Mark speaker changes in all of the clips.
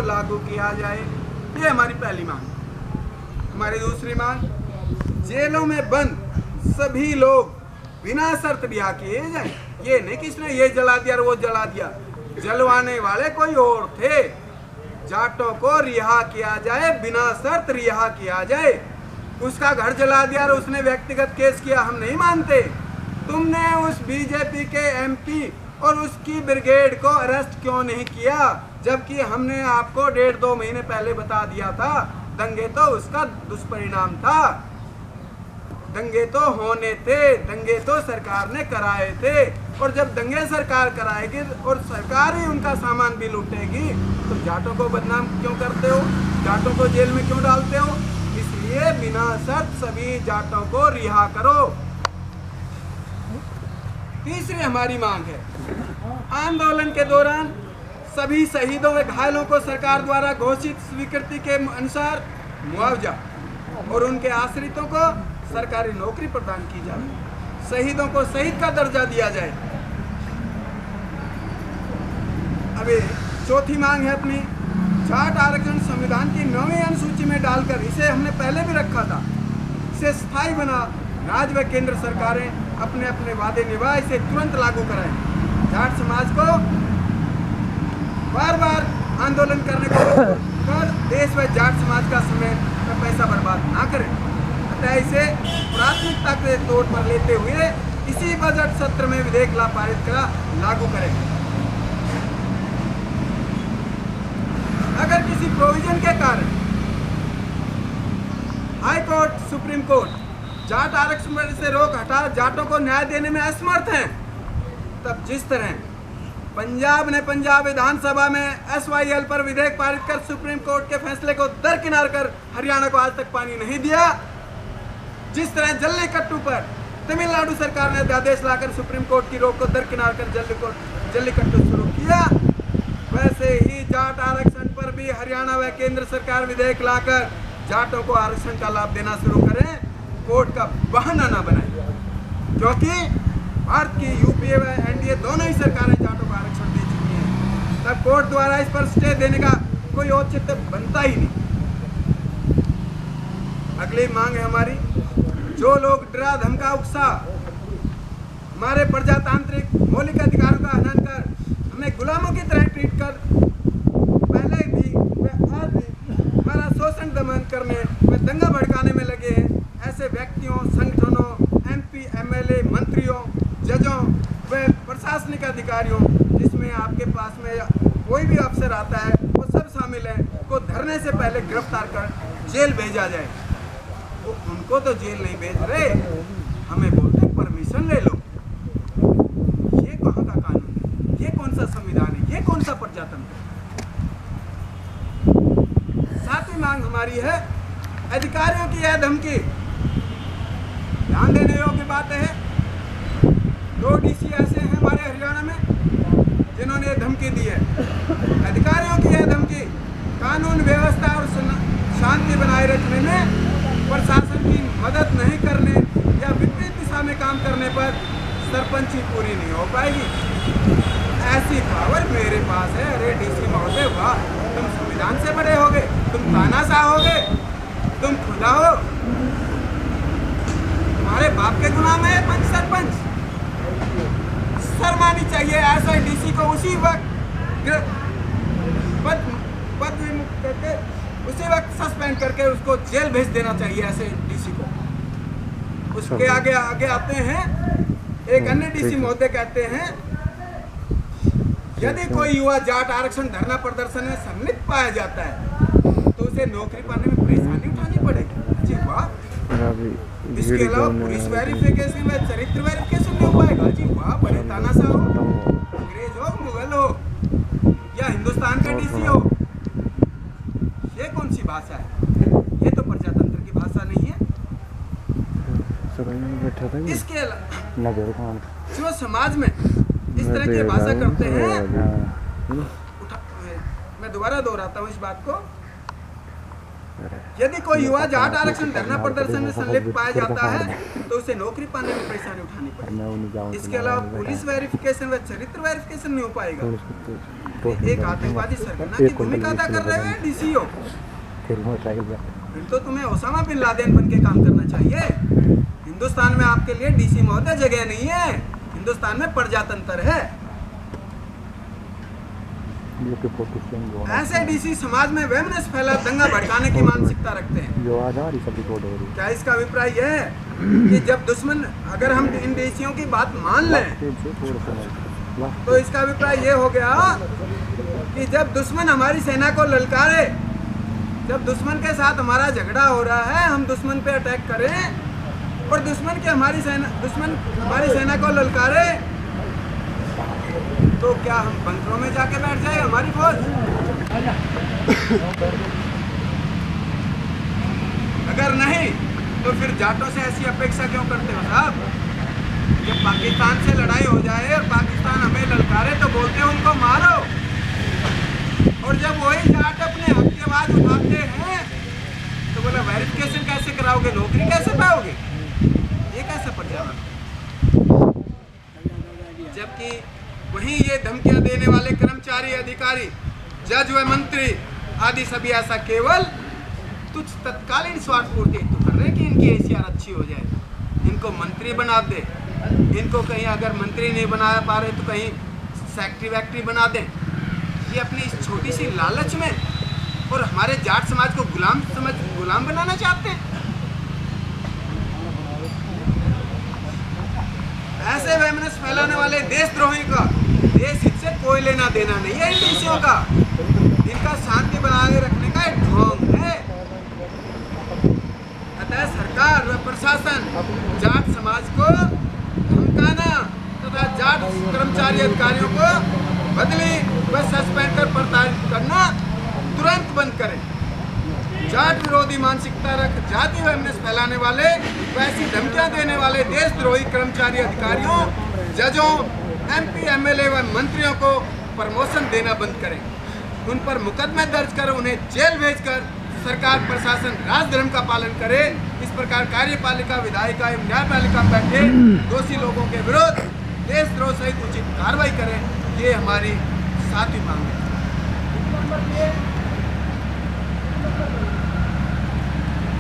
Speaker 1: लागू किया जाए, ये हमारी पहली मांग। हमारी दूसरी मांग, जेलों में बंद सभी लोग बिना शर्त रिहा किए जाए। ये नहीं कि इसने ये जला दिया और वो जला दिया, जलवाने वाले कोई और थे। जाटों को रिहा किया जाए, बिना शर्त रिहा किया जाए। उसका घर जला दिया और उसने व्यक्तिगत केस किया, हम नहीं मानते। तुमने उस बीजेपी के एमपी और उसकी ब्रिगेड को अरेस्ट क्यों नहीं किया, जबकि हमने आपको 1.5-2 महीने पहले बता दिया था। दंगे तो उसका दुष्परिणाम था, दंगे तो होने थे, दंगे तो सरकार ने कराए थे। और जब दंगे सरकार कराएगी और सरकार ही उनका सामान भी लूटेगी, तो जाटों को बदनाम क्यों करते हो, जाटों को जेल में क्यों डालते हो? इसलिए बिना शर्त सभी जाटों को रिहा करो। तीसरी हमारी मांग है, आंदोलन के दौरान सभी शहीदों व घायलों को सरकार द्वारा घोषित स्वीकृति के अनुसार मुआवजा और उनके आश्रितों को सरकारी नौकरी प्रदान की जाए। शहीदों को शहीद का दर्जा दिया जाए। अभी चौथी मांग है अपनी, जाट आरक्षण संविधान की 9वीं अनुसूची में डालकर, इसे हमने पहले भी रखा था, इसे स्थायी बना। राज्य व केंद्र सरकारें अपने अपने वादे निभाए, इसे तुरंत लागू कराएं। जाट समाज को बार बार आंदोलन करने को कर देश व जाट समाज का समय व पैसा बर्बाद ना करें। अतः इसे प्राथमिकता के तौर पर लेते हुए इसी बजट सत्र में विधेयक पारित करा लागू करें। अगर किसी प्रोविजन के कारण high court, supreme court Jat आरक्षण से रोक हटा जाटों को न्याय देने में असमर्थ हैं, तब जिस तरह पंजाब ने पंजाब विधानसभा में SYL पर विधेयक पारित कर सुप्रीम कोर्ट के फैसले को दरकिनार कर हरियाणा को आज तक पानी नहीं दिया, जिस तरह जल्लीकट्टू पर तमिलनाडु सरकार ने अध्यादेश लाकर सुप्रीम कोर्ट की रोक को दरकिनार कर जल्लीकट्टू शुरू किया, वैसे ही जाट आरक्षण पर भी हरियाणा व केंद्र सरकार विधेयक लाकर जाटों को आरक्षण का लाभ देना शुरू करें, कोर्ट का बहाना न बनाए। क्योंकि भारत की यूपीए व एनडीए दोनों ही सरकारें जाटों को आरक्षण दे चुकी हैं, तब कोर्ट द्वारा इस पर स्टे देने का कोई औचित्य बनता ही नहीं। अगली मांग है हमारी, जो लोग डरा धमका उकसा हमारे प्रजातांत्रिक मौलिक अधिकारों का हनन कर हमें गुलामों की तरह ट्रीट कर पहले भी व आज भी हमारा शोषण दमन करने व दंगा भड़काने में लगे हैं, ऐसे व्यक्तियों, संगठनों, MP, MLA, मंत्रियों, जजों व प्रशासनिक अधिकारियों, जिसमें आपके पास में कोई भी अफसर आता है वो सब शामिल हैं, को धरने से पहले गिरफ्तार कर जेल भेजा जाए। वो उनको तो जेल नहीं भेज रहे, हमें बोलते परमिशन ले लो। ये कहाँ का कानून है, ये कौन सा संविधान है, ये कौन सा प्रजातंत्र? सातवीं मांग हमारी है, अधिकारियों की यह धमकी ध्यान देने योग्य बात है। 2 DC ऐसे हैं हमारे हरियाणा में जिन्होंने ये धमकी दी है। अधिकारियों की यह धमकी कानून व्यवस्था और शांति बनाए रखने में प्रशासन की मदद नहीं करने या विपरीत दिशा में काम करने पर सरपंची पूरी नहीं हो पाएगी। ऐसी पावर मेरे पास है। अरे DC महोदय, वाह, तुम संविधान से बड़े हो गए, तुम तानाशाह हो गए, तुम खुदा हो, तुम्हारे बाप के गुलाम है पंच सरपंच। शर्मानी चाहिए ऐसा DC को उसी वक्त पद विमुक्त करके उसी वक्त सस्पेंड करके उसको जेल भेज देना चाहिए ऐसे DC को। उसके आगे आते हैं एक अन्य DC महोदय, कहते हैं यदि कोई युवा जाट आरक्षण धरना प्रदर्शन में सम्मिलित पाया जाता है तो उसे नौकरी पाने में परेशानी उठानी पड़ेगी। जी वाह। इसके अलावा पुलिस वेरिफिकेशन में चरित्र वेरिफिकेशन नहीं हो पाएगा। जी वाह, बड़े तानाशाह हो, अंग्रेज हो, मुगल हो या हिंदुस्तान का DC हो, ये कौन सी भाषा है? ये तो प्रजातंत्र की भाषा नहीं है। इसके अलावा जो समाज में इस तरह की भाषा करते हैं, मैं दोबारा दोहराता हूँ इस बात को, यदि कोई युवा जाट आरक्षण धरना प्रदर्शन में संलिप्त पाया जाता है तो उसे नौकरी पाने में परेशानी उठानी पड़ेगी। इसके अलावा पुलिस वेरिफिकेशन व चरित्र वेरिफिकेशन नहीं हो पाएगा। एक आतंकवादी सरगना की भूमिका अदा कर रहे हो डीसीओ। फिर तो तुम्हें ओसामा बिन लादेन बन के काम करना चाहिए। हिंदुस्तान में आपके लिए डीसी महोदय जगह नहीं है, हिंदुस्तान में प्रजातंत्र है। ऐसे डीसी समाज में वेमनेस फैला दंगा भड़काने की मानसिकता रखते हैं। क्या इसका अभिप्राय यह है कि जब दुश्मन, अगर हम इन डीसीओं की बात मान लें तो इसका अभिप्राय यह हो गया कि जब दुश्मन हमारी सेना को ललकारे, जब दुश्मन के साथ हमारा झगड़ा हो रहा है, हम दुश्मन पे अटैक करें और दुश्मन हमारी सेना को ललकारे, तो क्या हम बंकरों में जाके बैठ जाए हमारी फौज? अगर नहीं तो फिर जाटों से ऐसी अपेक्षा क्यों करते हो साहब? जब पाकिस्तान से लड़ाई हो जाए और पाकिस्तान हमें ललकारे तो बोलते हैं उनको मारो, और जब वही जाट अपने हक की आवाज उठाते हैं तो बोला वेरिफिकेशन कैसे कराओगे, नौकरी कैसे पाओगे? ये कैसा प्रजातंत्र? जबकि वहीं ये धमकियां देने वाले कर्मचारी, अधिकारी, जज व मंत्री आदि सभी ऐसा केवल तुच्छ तत्कालीन स्वार्थ पूर्ति हेतु कर रहे हैं कि इनकी एसीआर अच्छी हो जाए, इनको मंत्री बना दे, इनको कहीं अगर मंत्री नहीं बना पा रहे तो कहीं सेक्रेटरी वैक्ट्री बना दें। ये अपनी इस छोटी सी लालच में और हमारे जाट समाज को गुलाम बनाना चाहते हैं। ऐसे वेमनेस फैलाने वाले देशद्रोही का देश हित से कोई लेना देना नहीं है। इन डीसीओं का, इनका शांति बनाए रखने का एक ढोंग है। अतः सरकार व प्रशासन जाट समाज को धमकाना तथा जाट कर्मचारी अधिकारियों को बदली व सस्पेंड कर प्रताड़ित करना तुरंत बंद करें। जाट विरोधी मानसिकता रख जाति वेमनेस फैलाने वाले, वैसी धमकियां देने वाले देशद्रोही कर्मचारी अधिकारियों, जजों, एमपी, एमएलए व मंत्रियों को प्रमोशन देना बंद करें। उन पर मुकदमे दर्ज कर उन्हें जेल भेजकर सरकार प्रशासन राजधर्म का पालन करे। इस प्रकार कार्यपालिका, विधायिका एवं न्यायपालिका बैठे दोषी लोगों के विरुद्ध देशद्रोह सहित उचित कार्रवाई करें। ये हमारी 7वीं मांग है।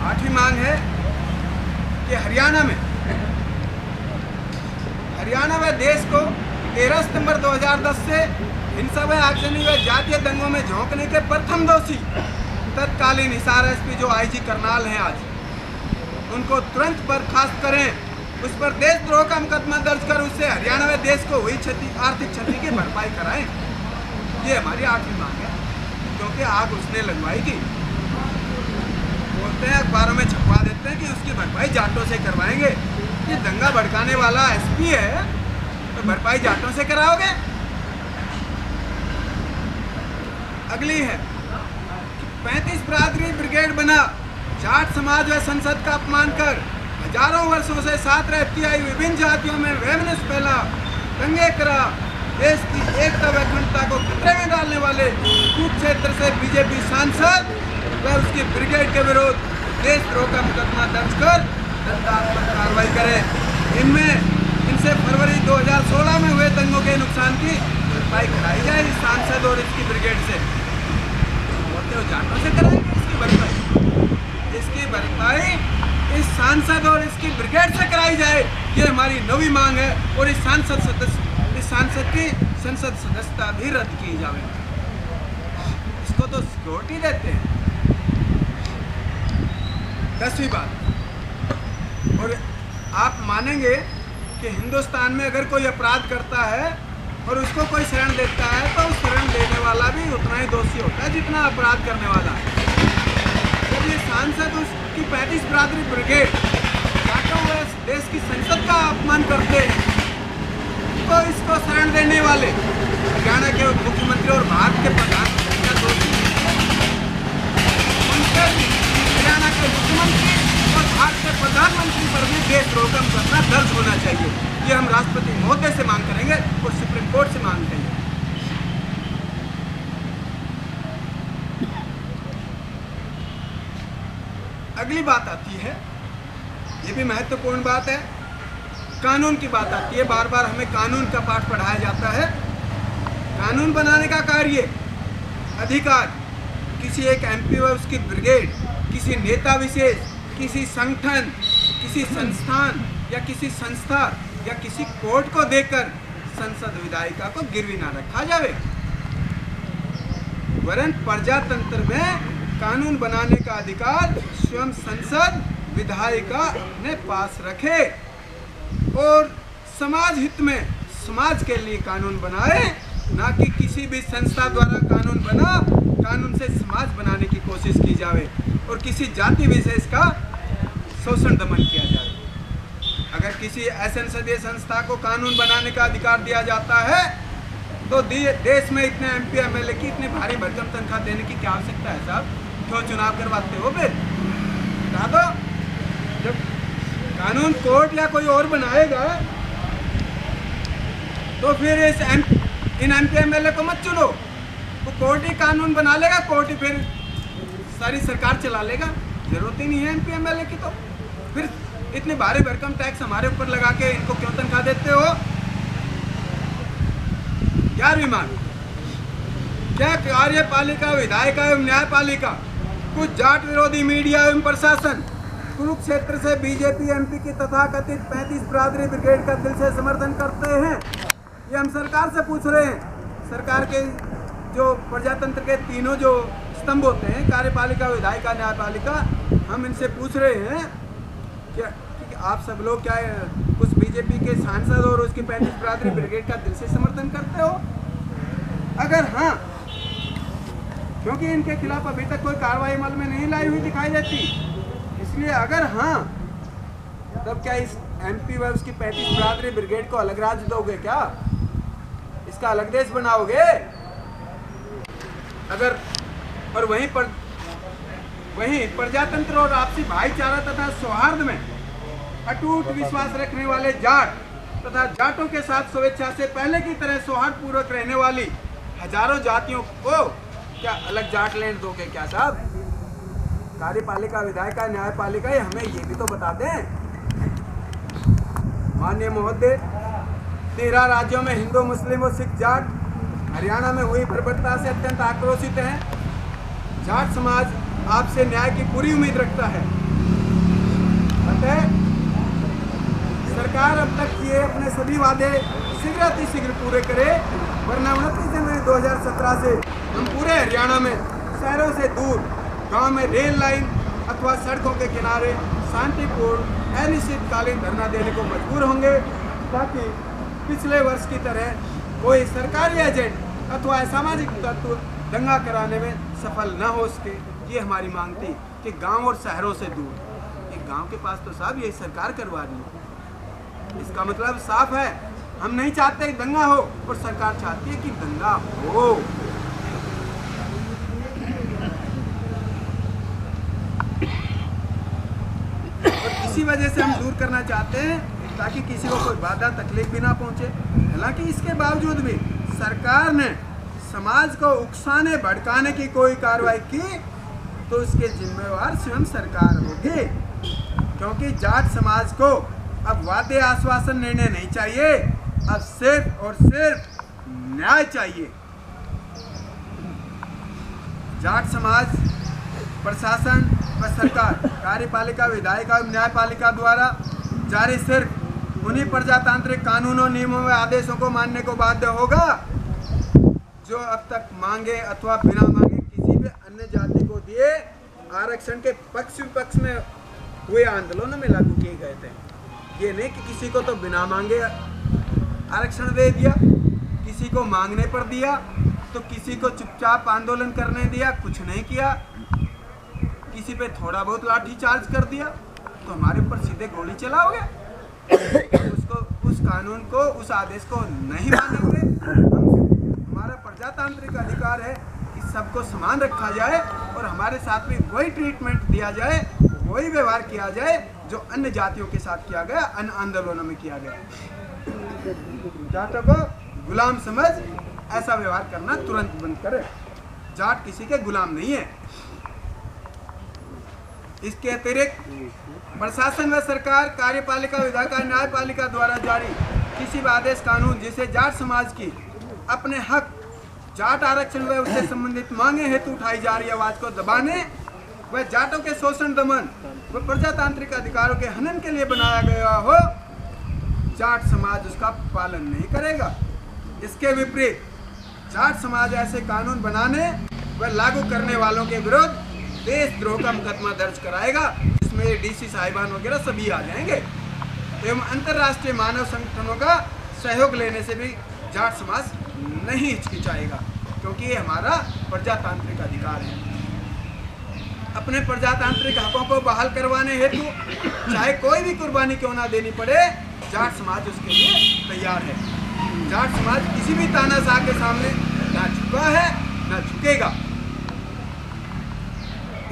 Speaker 1: 8वीं मांग है कि हरियाणा में देश को 13 सितंबर 2010 से हिंसा व आगजनी व जातीय दंगों में झोंकने के प्रथम दोषी तत्कालीन हिसार एसपी जो आईजी करनाल हैं आज, उनको तुरंत बर्खास्त करें। उस पर देशद्रोह का मुकदमा दर्ज कर उससे हरियाणा में देश को हुई आर्थिक क्षति की भरपाई कराएं। ये हमारी 8वीं मांग है, क्योंकि आग उसने लगवाई थी। बोलते हैं अखबारों में छपवा देते हैं कि उसकी भरपाई जाटों से करवाएंगे। ये दंगा भड़काने वाला एसपी है तो भरपाई जाटों से कराओगे? अगली है 35 बरादरी ब्रिगेड बना, जाट समाज व संसद का अपमान कर हजारों वर्षों से साथ रहती आई विभिन्न जातियों में वेमनेस फैला, दंगे करा, देश की एकता व अखंडता को खतरे में डालने वाले कुरुक्षेत्र से बीजेपी सांसद व उसकी ब्रिगेड के विरुद्ध देशद्रोह का मुकदमा दर्ज कर दंडात्मक कार्रवाई करें। इनसे फरवरी 2016 में हुए दंगों के नुकसान की भरपाई कराई जाए इस सांसद और इसकी ब्रिगेड से। बोलते हो जाटों से कराएंगे इसकी भरपाई? इसकी भरपाई इस सांसद और इसकी ब्रिगेड से कराई जाए, ये हमारी 9वीं मांग है। और इस सांसद की संसद सदस्यता भी रद्द की जाए। इसको तो सिक्योरिटी देते हैं। 10वीं बात, और आप मानेंगे कि हिंदुस्तान में अगर कोई अपराध करता है और उसको कोई शरण देता है तो उस शरण देने वाला भी उतना ही दोषी होता है जितना अपराध करने वाला है। जब ये सांसद उसकी 35 बरादरी ब्रिगेड जाटों व देश की संसद का अपमान करते हैं तो इसको शरण देने वाले हरियाणा के मुख्यमंत्री और भारत के प्रधानमंत्री का दोषी, उनके हरियाणा के मुख्यमंत्री और भारत के प्रधानमंत्री पर भी देशद्रोह का मुकदमा दर्ज होना चाहिए। ये हम राष्ट्रपति महोदय से मांग करेंगे और सुप्रीम कोर्ट से मांग करेंगे। अगली बात आती है, ये भी महत्वपूर्ण बात है, कानून की बात आती है। बार बार हमें कानून का पाठ पढ़ाया जाता है कानून बनाने का कार्य अधिकार किसी एक एमपी व उसकी ब्रिगेड, किसी नेता विशेष, किसी संगठन, किसी संस्थान या किसी संस्था या किसी कोर्ट को देकर संसद विधायिका को गिरवी ना रखा जावे, वरन प्रजातंत्र में कानून बनाने का अधिकार स्वयं संसद विधायिका अपने पास रखे और समाज हित में समाज के लिए कानून बनाए, ना कि किसी भी संस्था द्वारा कानून बना कानून से समाज बनाने की कोशिश की जावे और किसी जाति विशेष का शोषण दमन किया जाए। अगर किसी असंसदीय संस्था को कानून बनाने का अधिकार दिया जाता है तो देश में इतने एमपी एमएलए की इतनी भारी भरकम तनख्वाह देने की क्या आवश्यकता है साहब? क्यों चुनाव करवाते हो? फिर बता दो, जब कानून कोर्ट या कोई और बनाएगा तो फिर इन एमपी एमएलए को मत चुनो, वो कोर्ट ही कानून बना लेगा, कोर्ट ही फिर सारी सरकार चला लेगा। जरूरत ही नहीं है एमपी एमएलए की। तो फिर इतने भारी भरकम टैक्स हमारे ऊपर लगा के इनको क्यों तनख्वाह देते हो? 11वीं मांग, क्या कार्यपालिका, विधायिका एवं न्यायपालिका, कुछ जाट विरोधी मीडिया एवं प्रशासन कुरुक्षेत्र से बीजेपी एमपी की तथाकथित 35 बिरादरी ब्रिगेड का दिल से समर्थन करते हैं? ये हम सरकार से पूछ रहे हैं। सरकार के जो प्रजातंत्र के तीनों जो स्तंभ होते हैं, कार्यपालिका, विधायिका, न्यायपालिका, हम इनसे पूछ रहे हैं क्या कि आप सब लोग क्या उस बीजेपी के सांसद और उसकी 35 बिरादरी ब्रिगेड का दिल से समर्थन करते हो? अगर हाँ, क्योंकि इनके खिलाफ अभी तक कोई कार्रवाई अमल में नहीं लाई हुई दिखाई देती, इसलिए अगर हाँ, तब क्या इस एमपी व उसकी 35 बिरादरी ब्रिगेड को अलग राज्य दोगे? क्या इसका अलग देश बनाओगे? अगर और वहीं प्रजातंत्र और आपसी भाईचारा तथा सौहार्द में अटूट विश्वास रखने वाले जाट तथा जाटों के साथ स्वेच्छा से पहले की तरह सौहार्द पूर्वक रहने वाली हजारों जातियों को क्या अलग जाट लैंड दोगे क्या साहब? कार्यपालिका, विधायिका, न्यायपालिका, हमें ये भी तो बता दें। माननीय महोदय, 13 राज्यों में हिंदू, मुस्लिम और सिख जाट हरियाणा में हुई बर्बरता से अत्यंत आक्रोशित हैं। जाट समाज आपसे न्याय की पूरी उम्मीद रखता है। अतः सरकार अब तक किए अपने सभी वादे शीघ्र पूरे करे, वरना 29 जनवरी 2017 से हम पूरे हरियाणा में शहरों से दूर गांव में रेल लाइन अथवा सड़कों के किनारे शांतिपूर्ण अनिश्चितकालीन धरना देने को मजबूर होंगे, ताकि पिछले वर्ष की तरह कोई सरकारी एजेंट अथवा असामाजिक तत्व दंगा कराने में सफल न हो सके। ये हमारी मांग थी कि गांव और शहरों से दूर। एक गांव के पास तो साहब ये सरकार करवा रही है, इसका मतलब साफ है, हम नहीं चाहते दंगा हो और सरकार चाहती है कि दंगा हो। और इसी वजह से हम दूर करना चाहते हैं ताकि किसी को कोई बाधा तकलीफ भी ना पहुंचे। हालांकि इसके बावजूद भी सरकार ने समाज को उकसाने भड़काने की कोई कार्रवाई की तो इसके जिम्मेवार स्वयं सरकार होगी, क्योंकि जाट समाज को अब वादे आश्वासन निर्णय नहीं चाहिए, अब सिर्फ और सिर्फ न्याय चाहिए। जाट समाज, प्रशासन व सरकार, कार्यपालिका, विधायिका और न्यायपालिका द्वारा जारी सिर्फ उन्हीं प्रजातांत्रिक कानूनों, नियमों व आदेशों को मानने को बाध्य होगा जो अब तक मांगे अथवा बिना मांगे किसी भी अन्य जाति को दिए आरक्षण के पक्ष विपक्ष में हुए आंदोलनों में लागू किए गए थे। ये नहीं कि किसी को तो बिना मांगे आरक्षण दे दिया, किसी को मांगने पर दिया, तो किसी को चुपचाप आंदोलन करने दिया, कुछ नहीं किया, किसी पे थोड़ा बहुत लाठी चार्ज कर दिया, तो हमारे ऊपर सीधे गोली चलाओगे? उसको, उस कानून को, उस आदेश को नहीं मानेंगे। हमारा प्रजातांत्रिक अधिकार है कि सबको समान रखा जाए और हमारे साथ भी वही ट्रीटमेंट दिया जाए, वही व्यवहार किया जाए जो अन्य जातियों के साथ किया गया, अन्य आंदोलनों में किया गया। जाटों को गुलाम समझ ऐसा व्यवहार करना तुरंत बंद करें। जाट किसी के गुलाम नहीं है। इसके अतिरिक्त प्रशासन व सरकार, कार्यपालिका, विधायिका, न्यायपालिका द्वारा जारी किसी भी आदेश, कानून जिसे जाट समाज की अपने हक जाट आरक्षण व उससे संबंधित मांगे हेतु उठाई जा रही आवाज को दबाने व जाटों के शोषण दमन व प्रजातांत्रिक अधिकारों के हनन के लिए बनाया गया हो, जाट समाज उसका पालन नहीं करेगा। इसके विपरीत जाट समाज ऐसे कानून बनाने व लागू करने वालों के विरुद्ध देशद्रोह का मुकदमा दर्ज कराएगा, जिसमें डीसी साहिबान वगैरह सभी आ जाएंगे। एवं अंतर्राष्ट्रीय मानव संगठनों का सहयोग लेने से भी जाट समाज नहीं हिचकिचाएगा, क्योंकि ये हमारा प्रजातांत्रिक अधिकार है। अपने प्रजातांत्रिक हकों को बहाल करवाने हेतु चाहे कोई भी कुर्बानी क्यों ना देनी पड़े, जाट समाज उसके लिए तैयार है। जाट समाज किसी भी तानाशाह के सामने ना झुका है ना झुकेगा।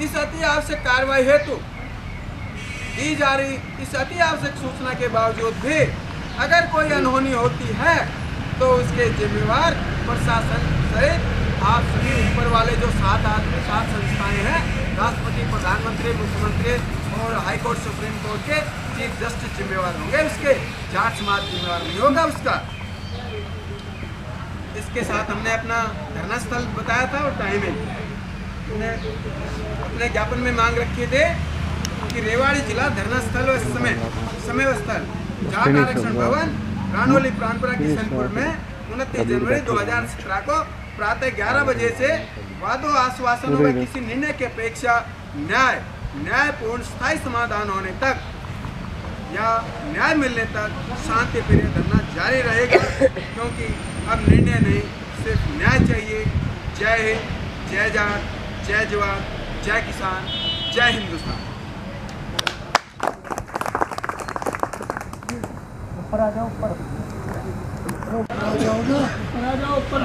Speaker 1: इस अति आवश्यक कार्रवाई हेतु दी जा रही इस अति आवश्यक सूचना के बावजूद भी अगर कोई अनहोनी होती है तो उसके जिम्मेवार प्रशासन सहित आप सभी ऊपर वाले जो 7 संस्थाएं हैं, राष्ट्रपति, प्रधानमंत्री, मुख्यमंत्री और हाईकोर्ट, सुप्रीम कोर्ट के चीफ जस्टिस जिम्मेवार होंगे। उसके जाट समाज जिम्मेवार नहीं होगा उसका। इसके साथ हमने अपना धरना स्थल बताया था और टाइमिंग अपने ज्ञापन में मांग रखे थे कि रेवाड़ी जिला धरना स्थल और समय व स्थल जाट आरक्षण भवन, रानोली, प्राणपुरा, किशनपुर में 29 जनवरी 2017 को प्रातः 11 बजे से वादों, आश्वासनों व किसी निर्णय की अपेक्षा न्यायपूर्ण स्थायी समाधान होने तक या न्याय मिलने तक शांतिप्रिय धरना जारी रहेगा, क्योंकि अब निर्णय नहीं, सिर्फ न्याय चाहिए। जय हिंद, जय जाट, जय जवान, जय किसान, जय हिंदुस्तान।
Speaker 2: ऊपर आ जाओ, ऊपर आ जाओ ना, ऊपर आ जाओ, ऊपर।